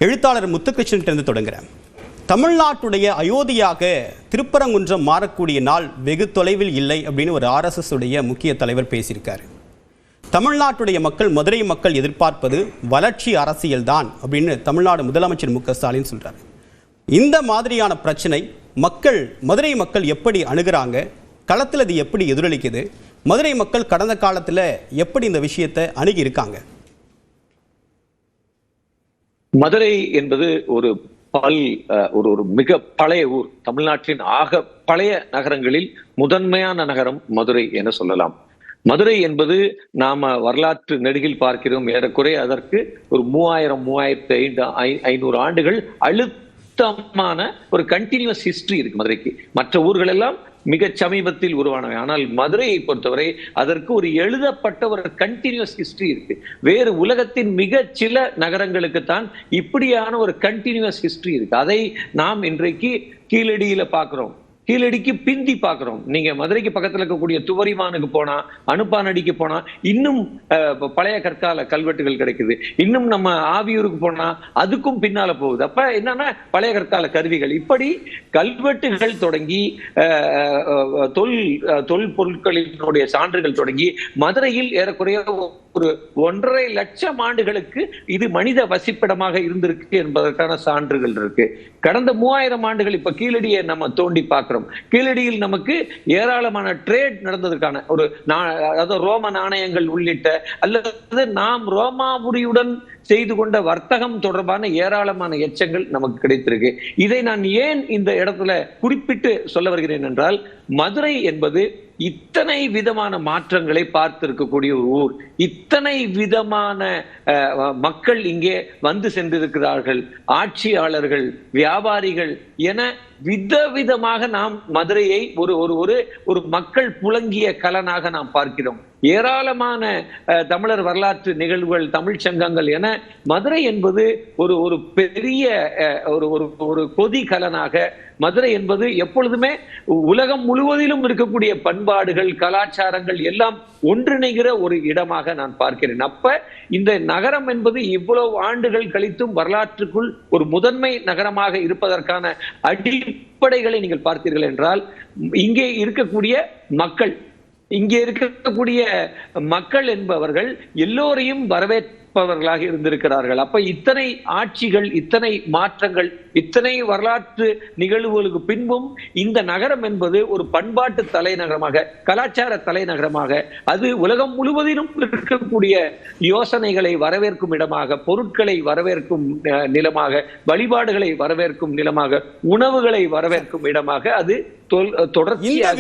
எழுத்தாளர் முத்துகிருஷ்ணன் தொடங்குகிறேன். தமிழ்நாட்டுடைய அயோத்தியாக திருப்பரங்குன்றம் மாறக்கூடிய நாள் வெகு தொலைவில் இல்லை அப்படின்னு ஒரு RSS உடைய முக்கிய தலைவர் பேசியிருக்காரு. தமிழ்நாட்டுடைய மக்கள், மதுரை மக்கள் எதிர்பார்ப்பது வளர்ச்சி அரசியல் தான் அப்படின்னு தமிழ்நாடு முதலமைச்சர் மு.க. ஸ்டாலின் சொல்றாரு. இந்த மாதிரியான பிரச்சனை மதுரை மக்கள் எப்படி அணுகிறாங்க, களத்தில் இது எப்படி எதிரொலிக்குது, மதுரை மக்கள் கடந்த காலத்தில் எப்படி இந்த விஷயத்தை அணுகி இருக்காங்க? மதுரை என்பது ஒரு ஒரு மிக பழைய ஊர். தமிழ்நாட்டின் ஆக பழைய நகரங்களில் முதன்மையான நகரம் மதுரை என சொல்லலாம். மதுரை என்பது நாம வரலாற்று நெடுகில் பார்க்கிறோம். ஏறக்குறைய அதற்கு ஒரு 3500 ஆண்டுகள் அழுத்தமான ஒரு கண்டினியூஸ் ஹிஸ்டரி இருக்கு மதுரைக்கு. மற்ற ஊர்கள் எல்லாம் மிக சமீபத்தில் உருவானவை. ஆனால் மதுரையை பொறுத்தவரை அதற்கு ஒரு எழுதப்பட்ட ஒரு கண்டினியூஸ் ஹிஸ்டரி இருக்கு. வேறு உலகத்தின் மிக சில நகரங்களுக்குத்தான் இப்படியான ஒரு கண்டினியூஸ் ஹிஸ்டரி இருக்கு. அதை நாம் இன்றைக்கு கீழடியில பார்க்கிறோம், கீழடிக்கு பிந்தி பார்க்கிறோம். நீங்க மதுரைக்கு பக்கத்துல இருக்கக்கூடிய துவரிமானுக்கு போனா, அனுப்பானடிக்கு போனா இன்னும் பழைய கற்கால கல்வெட்டுகள் கிடைக்குது. இன்னும் நம்ம ஆவியூருக்கு போனா அதுக்கும் பின்னால போகுது. அப்ப என்னன்னா பழைய கற்கால கருவிகள், இப்படி கல்வெட்டுகள் தொடங்கி தொல்பொருட்களினுடைய சான்றுகள் தொடங்கி மதுரையில் ஏறக்குறைய ஒரு 1.5 லட்சம் ஆண்டுகளுக்கு இது மனித வசிப்பிடமாக இருந்திருக்கு என்பதற்கான சான்றுகள் இருக்கு. கடந்த 3000 ஆண்டுகள் இப்ப கீழடியை நம்ம தோண்டி பார்க்கிறோம். கீழடியில் நமக்கு ஏராளமான ட்ரேட் நடந்ததற்கான ஒரு அதாவது ரோம நாணயங்கள் உள்ளிட்ட அல்லது நாம் ரோமாபுரியுடன் செய்து கொண்ட வர்த்தகம் தொடர்பான ஏராளமான எச்சங்கள் நமக்கு கிடைத்திருக்கு. இதை நான் ஏன் இந்த இடத்துல குறிப்பிட்டு சொல்ல வருகிறேன் என்றால், மதுரை என்பது இத்தனை விதமான மாற்றங்களை பார்த்திருக்கக்கூடிய ஒரு ஊர். இத்தனை விதமான மக்கள் இங்கே வந்து சென்றிருக்கிறார்கள். ஆட்சியாளர்கள், வியாபாரிகள் என விதவிதமாக நாம் மதுரையை ஒரு மக்கள் புழங்கிய கலனாக நாம் பார்க்கிறோம். ஏராளமான தமிழர் வரலாற்று நிகழ்வுகள், தமிழ் சங்கங்கள் என மதுரை என்பது ஒரு பெரிய ஒரு கொதி கலனாக, மதுரை என்பது எப்பொழுதுமே உலகம் முழுவதிலும் இருக்கக்கூடிய பண்பாடுகள், கலாச்சாரங்கள் எல்லாம் ஒன்றிணைகிற ஒரு இடமாக நான் பார்க்கிறேன். அப்ப இந்த நகரம் என்பது இவ்வளவு ஆண்டுகள் கழித்தும் வரலாற்றுக்குள் ஒரு முதன்மை நகரமாக இருப்பதற்கான அடிப்படைகளை நீங்கள் பார்த்தீர்கள் என்றால், இங்கே இருக்கக்கூடிய மக்கள் என்பவர்கள் எல்லோரையும் வரவேற்பவர்களாக இருந்திருக்கிறார்கள். அப்ப இத்தனை ஆட்சிகள், இத்தனை மாற்றங்கள், இத்தனை வரலாற்று நிகழ்வுகளுக்கு பின்பும் இந்த நகரம் என்பது ஒரு பண்பாட்டு தலைநகரமாக, கலாச்சார தலைநகரமாக, அது உலகம் முழுவதிலும் இருக்கக்கூடிய யோசனைகளை வரவேற்கும் இடமாக, பொருட்களை வரவேற்கும் நிலமாக, வழிபாடுகளை வரவேற்கும் நிலமாக, உணவுகளை வரவேற்கும் இடமாக அது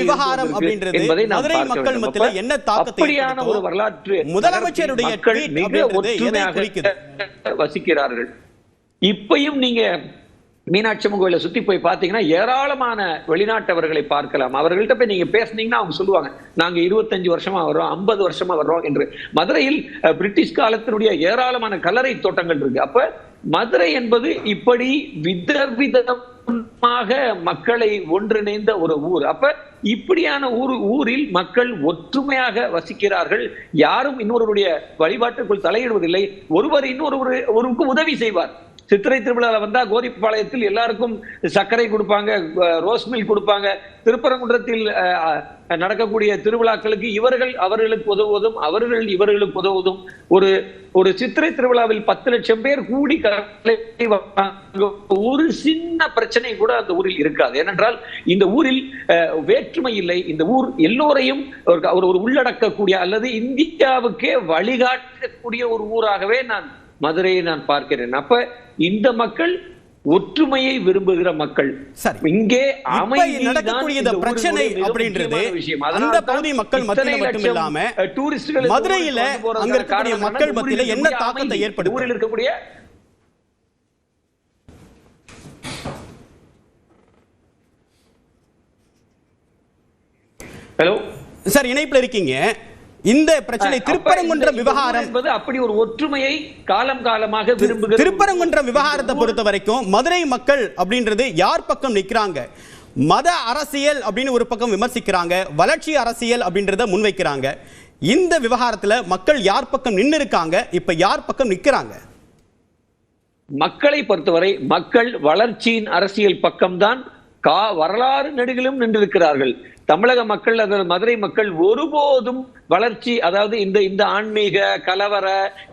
விவகாரம் அப்படின்றது மதுரை மக்கள் மத்தியில் என்ன தாக்கத்தை ஒரு வரலாற்று முதலமைச்சருடைய மக்கள் மிக ஒற்றுமையாக வசிக்கிறார்கள். இப்பயும் நீங்க மீனாட்சி அம்மன் கோயிலை சுத்தி போய் பாத்தீங்கன்னா ஏராளமான வெளிநாட்டவர்களை பார்க்கலாம். அவர்கள்ட்ட போய் நீங்க பேசுனீங்கன்னா அவங்க சொல்லுவாங்க, நாங்க 25 வருஷமா வர்றோம், 50 வருஷமா வர்றோம் என்று. மதுரையில் பிரிட்டிஷ் காலத்தினுடைய ஏராளமான கல்லறை தோட்டங்கள் இருக்கு. அப்ப மதுரை என்பது இப்படி விதவிதமாக மக்களை ஒன்றிணைந்த ஒரு ஊர். அப்ப இப்படியான ஊரில் மக்கள் ஒற்றுமையாக வசிக்கிறார்கள். யாரும் இன்னொருவருடைய வழிபாட்டுக்குள் தலையிடுவதில்லை. ஒருவர் இன்னொருவருக்கு உதவி செய்வார். சித்திரை திருவிழால வந்தா கோரிப்பாளையத்தில் எல்லாருக்கும் சர்க்கரை கொடுப்பாங்க, ரோஸ் மில்க் கொடுப்பாங்க. திருப்பரங்குன்றத்தில் நடக்கக்கூடிய திருவிழாக்களுக்கு இவர்கள் அவர்களுக்கு உதவுவதும், அவர்கள் இவர்களுக்கு உதவுவதும். ஒரு சித்திரை திருவிழாவில் 10 லட்சம் பேர் கூடி ஒரு சின்ன பிரச்சனை கூட அந்த ஊரில் இருக்காது. ஏனென்றால் இந்த ஊரில் வேற்றுமை இல்லை. இந்த ஊர் எல்லோரையும் ஒரு உள்ளடக்கக்கூடிய அல்லது இந்தியாவுக்கே வழிகாட்டக்கூடிய ஒரு ஊராகவே மதுரையை நான் பார்க்கிறேன். அப்ப இந்த மக்கள் ஒற்றுமையை விரும்புகிற மக்கள். இங்கே நடக்கக்கூடிய பிரச்சனை அப்படின்றது அந்த பகுதி மக்கள் மத்தியில் மட்டும் இல்லாம டூரிஸ்ட்கள் மதுரையில அங்க இருக்கக்கூடிய மக்கள் மத்தியில என்ன தாக்கத்தை ஏற்படுத்தும்? ஊரில் இருக்கக்கூடிய ஹலோ சார், இணைப்புல இருக்கீங்க. இந்த பிரச்சனை திருப்பரங்குன்றம் விவகாரம் என்பது அப்படி ஒரு ஒற்றுமையை காலமாக விரும்புகிற திருப்பரங்குன்றம் விவகாரத்தை பொறுத்த வரைக்கும் மதுரை மக்கள் அப்படின்றது யார் பக்கம் நிற்கிறாங்க? மத அரசியல் அப்படின்னு ஒரு பக்கம் விமர்சிக்கிறாங்க, வளர்ச்சி அரசியல் அப்படின்றத முன்வைக்கிறாங்க. இந்த விவகாரத்துல மக்கள் யார் பக்கம் நின்று இருக்காங்க, இப்ப யார் பக்கம் நிற்கிறாங்க? மக்களை பொறுத்தவரை மக்கள் வளர்ச்சியின் அரசியல் பக்கம்தான் வரலாறு நெடுகிலும் நின்றிருக்கிறார்கள். தமிழக மக்கள், அதாவது மதுரை மக்கள் ஒருபோதும் வளர்ச்சி, அதாவது இந்த ஆன்மீக கலவர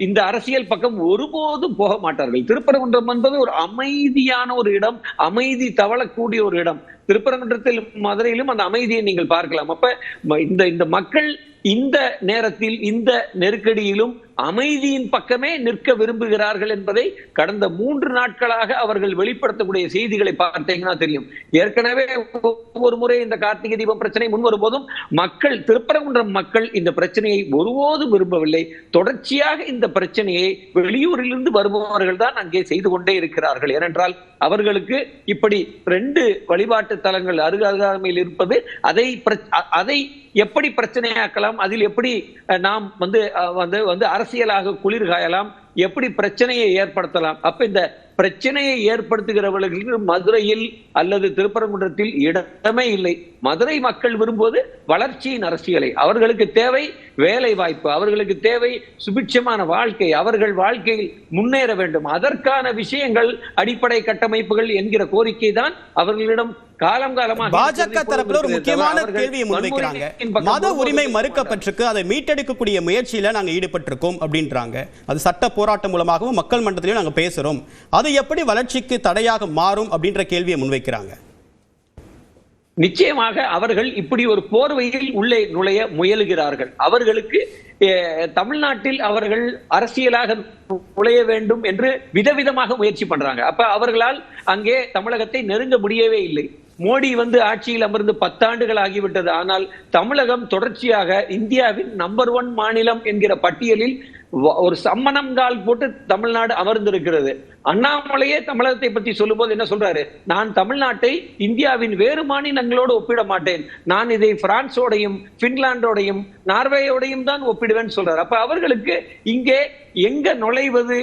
இந்த அரசியல் பக்கம் ஒருபோதும் போக மாட்டார்கள். திருப்பரங்குன்றம் என்பது ஒரு அமைதியான ஒரு இடம், அமைதி தவழக்கூடிய ஒரு இடம். திருப்பரங்குன்றத்தில் மதுரையிலும் அந்த அமைதியை நீங்கள் பார்க்கலாம். அப்ப இந்த மக்கள் இந்த நேரத்தில் இந்த நெருக்கடியிலும் அமைதியின் பக்கமே நிற்க விரும்புகிறார்கள் என்பதை கடந்த 3 நாட்களாக அவர்கள் வெளிப்படுத்தக்கூடிய செய்திகளை பார்த்தீங்கன்னா தெரியும். ஏற்கனவே ஒவ்வொரு முறை இந்த கார்த்திகை தீபம் பிரச்சனை முன் வரும்போதும் மக்கள், திருப்பரங்குன்றம் மக்கள் இந்த பிரச்சனையை ஒருபோதும் விரும்பவில்லை. தொடர்ச்சியாக இந்த பிரச்சனையை வெளியூரிலிருந்து வருபவர்கள் தான் அங்கே செய்து கொண்டே இருக்கிறார்கள். ஏனென்றால் அவர்களுக்கு இப்படி 2 வழிபாட்டு தலங்கள் அருகாமையில் இருப்பது, அதை எப்படி பிரச்சனையாக்கலாம், அதில் எப்படி நாம் வந்து அரசியலாக குளிர்காயலாம், எப்படி பிரச்சனையை ஏற்படுத்தலாம். அப்ப இந்த பிரச்சனையை ஏற்படுத்துகிறவர்களுக்கு மதுரையில் அல்லது திருப்பரங்குன்றத்தில் இடமே இல்லை. மதுரை மக்கள் விரும்புவது வளர்ச்சியின் அரசியலை. அவர்களுக்கு தேவை வேலை வாய்ப்பு, அவர்களுக்கு தேவை சுபிட்சமான வாழ்க்கை, அவர்கள் வாழ்க்கையில் முன்னேற வேண்டும். அதற்கான விஷயங்கள், அடிப்படை கட்டமைப்புகள் என்கிற கோரிக்கை தான் அவர்களிடம் காலம் காலமாக. பாஜக தரப்புல ஒரு முக்கியமான கேள்வியை முன்வைக்கிறாங்க. மத உரிமை மறுக்கப்பட்டிருக்கு, அதை மீட்டெடுக்கக்கூடிய முயற்சியில நாங்க ஈடுபட்டிருக்கோம் அப்படின்றாங்க. அது சட்ட போராட்டம் மூலமாகவும் மக்கள் மன்றத்திலையும் நாங்க பேசுறோம். அது எப்படி வளர்ச்சிக்கு தடையாக மாறும் அப்படின்ற கேள்வியை முன்வைக்கிறாங்க. நிச்சயமாக அவர்கள் இப்படி ஒரு போர்வையில் உள்ளே நுழைய முயலுகிறார்கள். அவர்களுக்கு தமிழ்நாட்டில் அவர்கள் அரசியலாக நுழைய வேண்டும் என்று விதவிதமாக முயற்சி பண்றாங்க. அப்ப அவர்களால் அங்கே தமிழகத்தை நெருங்க முடியவே இல்லை. மோடி ஆட்சியில் அமர்ந்து 10 ஆண்டுகள் ஆகிவிட்டது. ஆனால் தமிழகம் தொடர்ச்சியாக இந்தியாவின் நம்பர் 1 மாநிலம் என்கிற பட்டியலில் ஒரு சம்மணங்கால் போட்டு தமிழ்நாடு அமர்ந்திருக்கிறது. அண்ணாமலையே தமிழகத்தை பற்றி சொல்லும் போது என்ன சொல்றாரு? நான் தமிழ்நாட்டை இந்தியாவின் வேறு மாநிலங்களோடு ஒப்பிட மாட்டேன், நான் இதை பிரான்சோடையும் பின்லாண்டோடையும் நார்வேயோடையும் தான் ஒப்பிடுவேன் சொல்றாரு. அப்ப அவர்களுக்கு இங்கே எங்க நுழைவது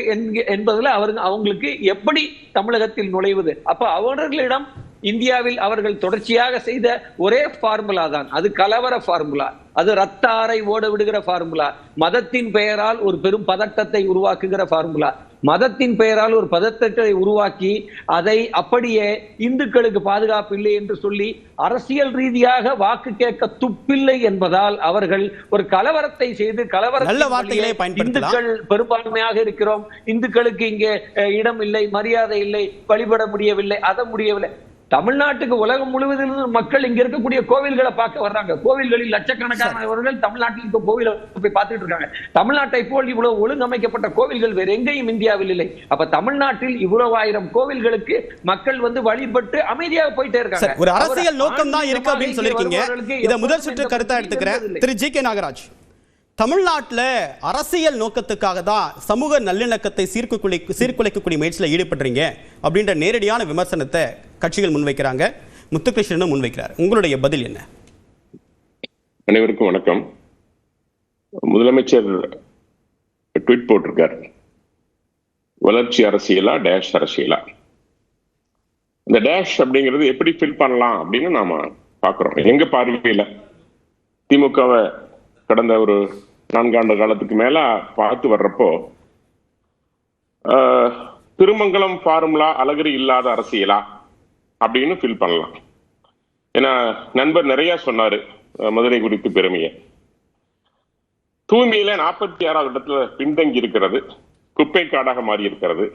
என்பதுல அவங்களுக்கு எப்படி தமிழகத்தில் நுழைவது? அப்ப அவர்களிடம் இந்தியாவில் அவர்கள் தொடர்ச்சியாக செய்த ஒரே ஃபார்முலா தான், அது கலவர ஃபார்முலா, அது ரத்த ஆறை ஓட விடுகிற ஃபார்முலா, மதத்தின் பெயரால் ஒரு பெரும் பதட்டத்தை உருவாக்குகிற ஃபார்முலா. மதத்தின் பெயரால் ஒரு பதட்டத்தை உருவாக்கி அதை அப்படியே இந்துக்களுக்கு பாதுகாப்பு இல்லை என்று சொல்லி அரசியல் ரீதியாக வாக்கு கேட்க துப்பில்லை என்பதால் அவர்கள் ஒரு கலவரத்தை செய்து இந்துக்கள் பெரும்பான்மையாக இருக்கிறோம், இந்துக்களுக்கு இங்கே இடம் இல்லை, மரியாதை இல்லை, வழிபட முடியவில்லை, அதை முடியவில்லை. தமிழ்நாட்டுக்கு உலகம் முழுவதிலும் மக்கள் இங்க இருக்கக்கூடிய கோவில்களை பார்க்க வர்றாங்க. கோவில்களில் லட்சக்கணக்கானவர்கள் தமிழ்நாட்டில் இருக்க கோவிலை போய் பார்த்துட்டு இருக்காங்க. தமிழ்நாட்டை போல் இவ்வளவு ஒழுங்கமைக்கப்பட்ட கோவில்கள் வேற எங்கேயும் இந்தியாவில் இல்லை. அப்ப தமிழ்நாட்டில் இவ்வளவு 1000 கோவில்களுக்கு மக்கள் வழிபட்டு அமைதியாக போயிட்டே இருக்காங்க. ஒரு அரசியல் நோக்கம் தான் இருக்கு அப்படின்னு சொல்லிருக்கீங்க. இத முதல் சுற்று கருத்தா எடுத்துக்கிறேன். திரு ஜி.கே. நாகராஜ், தமிழ்நாட்டில் அரசியல் நோக்கத்துக்காக தான் சமூக நல்லிணக்கத்தை சீர்குலைக்கக்கூடிய முயற்சியில் ஈடுபடுறீங்க அப்படின்ற நேரடியான விமர்சனத்தை கட்சிகள் முன்வைக்கிறாங்க. முத்துகிருஷ்ணனும் முன்வைக்கிறார். உங்களுடைய பதில் என்ன? அனைவருக்கும் வணக்கம். முதலமைச்சர் ட்வீட் போட்டிருக்கார், வளர்ச்சி அரசியலா டேஷ் அரசியலா. இந்த டேஷ் அப்படிங்கிறது எப்படி ஃபில் பண்ணலாம் அப்படின்னு நாம பாக்குறோம். எங்க பார்வையில திமுகவை கடந்த ஒரு 4 ஆண்டு காலத்துக்கு மேல பார்த்து வர்றப்போ திருமங்கலம் ஃபார்முலா அழகிரி இல்லாத அரசியலா அப்படின்னு ஃபீல் பண்ணலாம். ஏன்னா நண்பர் நிறைய சொன்னாரு மதுரை குறித்து பெருமையை. தூய்மையில 46வது இடத்துல பின்தங்கி இருக்கிறது, குப்பை காடாக மாறி இருக்கிறது.